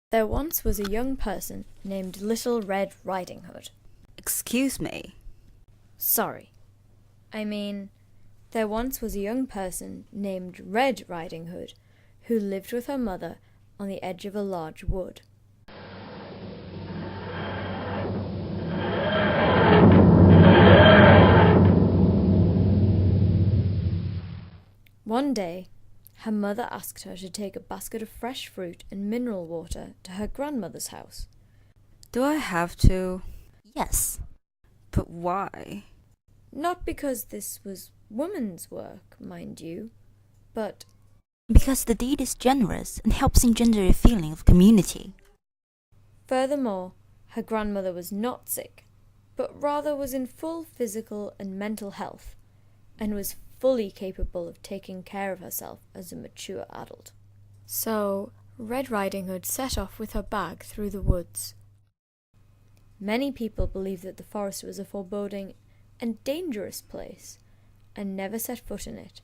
There once was a young person named Little Red Riding Hood. Excuse me. Sorry. I mean, there once was a young person named Red Riding Hood who lived with her mother on the edge of a large wood. One day, her mother asked her to take a basket of fresh fruit and mineral water to her grandmother's house. Do I have to? Yes. But why? Not because this was woman's work, mind you, but Because the deed is generous and helps engender a feeling of community. furthermore, her grandmother was not sick, but rather was in full physical and mental health, and was fully capable of taking care of herself as a mature adult. So, Red Riding Hood set off with her bag through the woods. Many people believed that the forest was a foreboding and dangerous place, and never set foot in it.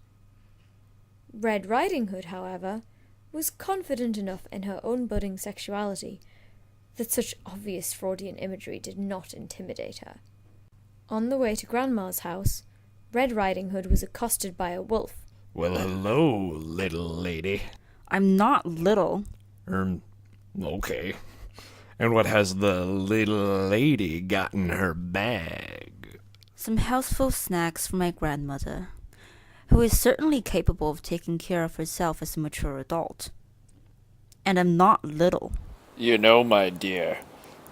Red Riding Hood, however, was confident enough in her own budding sexuality that such obvious Freudian imagery did not intimidate her. On the way to Grandma's house, Red Riding Hood was accosted by a wolf. Well, hello, little lady. I'm not little. Okay. And what has the little lady got in her bag? Some healthful snacks for my grandmother, who is certainly capable of taking care of herself as a mature adult. And I'm not little. You know, my dear,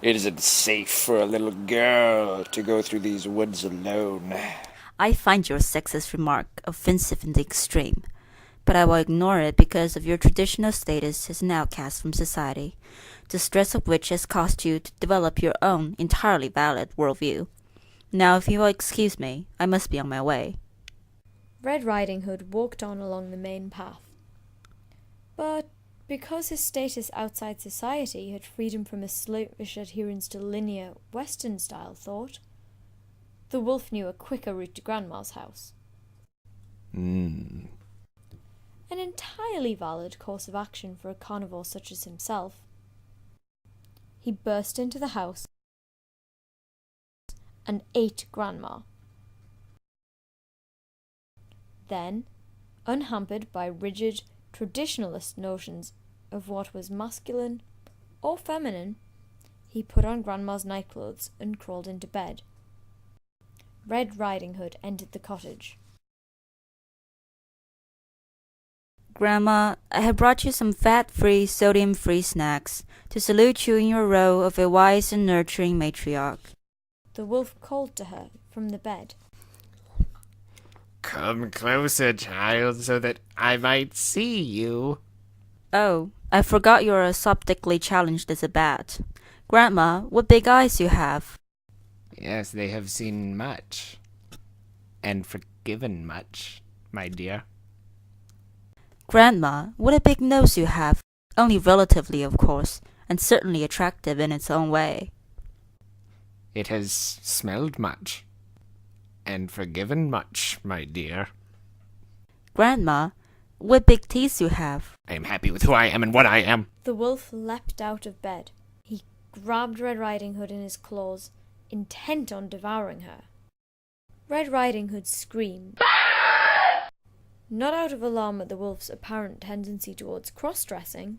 it isn't safe for a little girl to go through these woods alone. I find your sexist remark offensive in the extreme, but I will ignore it because of your traditional status as an outcast from society, the stress of which has caused you to develop your own entirely valid worldview. Now, if you will excuse me, I must be on my way. Red Riding Hood walked on along the main path. But because his status outside society had freed him from a slavish adherence to linear, Western-style thought, the wolf knew a quicker route to Grandma's house. An entirely valid course of action for a carnivore such as himself. He burst into the house and ate Grandma. Then, unhampered by rigid, traditionalist notions of what was masculine or feminine, he put on Grandma's nightclothes and crawled into bed. Red Riding Hood entered the cottage. Grandma, I have brought you some fat-free, sodium-free snacks to salute you in your role of a wise and nurturing matriarch. The wolf called to her from the bed. Come closer, child, so that I might see you. Oh, I forgot you're as optically challenged as a bat. Grandma, what big eyes you have. Yes, they have seen much. And forgiven much, my dear. Grandma, what a big nose you have. Only relatively, of course, and certainly attractive in its own way. It has smelled much. And forgiven much, my dear. Grandma, what big teeth you have. I am happy with who I am and what I am. The wolf leapt out of bed. He grabbed Red Riding Hood in his claws, intent on devouring her. Red Riding Hood screamed, not out of alarm at the wolf's apparent tendency towards cross-dressing,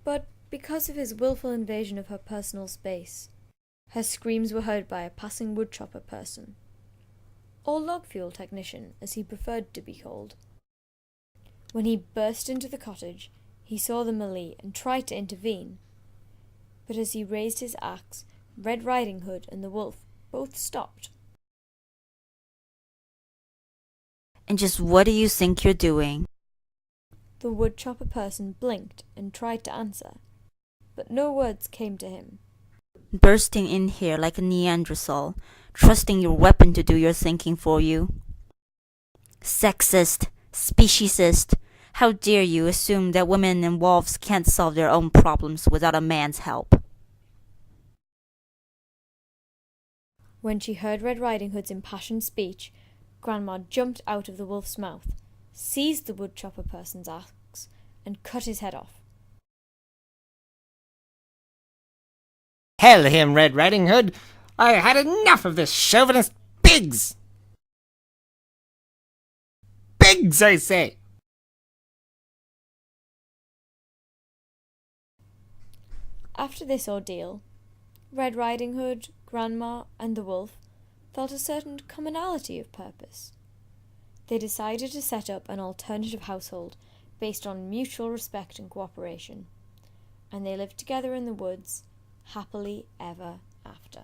but because of his willful invasion of her personal space. Her screams were heard by a passing woodchopper person, or log fuel technician, as he preferred to be called. When he burst into the cottage, he saw the melee and tried to intervene. But as he raised his axe, Red Riding Hood and the wolf both stopped. And just what do you think you're doing? The woodchopper person blinked and tried to answer, but no words came to him. Bursting in here like a Neanderthal, trusting your weapon to do your thinking for you. Sexist, speciesist, how dare you assume that women and wolves can't solve their own problems without a man's help? When she heard Red Riding Hood's impassioned speech, Grandma jumped out of the wolf's mouth, seized the woodchopper person's axe, and cut his head off. Hell him, Red Riding Hood. I had enough of this chauvinist pigs. Pigs, I say. After this ordeal, Red Riding Hood, Grandma, and the wolf felt a certain commonality of purpose. They decided to set up an alternative household based on mutual respect and cooperation, and they lived together in the woods, happily ever after.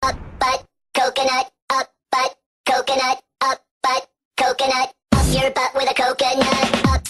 Up butt, coconut, up butt, coconut, up butt, coconut, up your butt with a coconut, up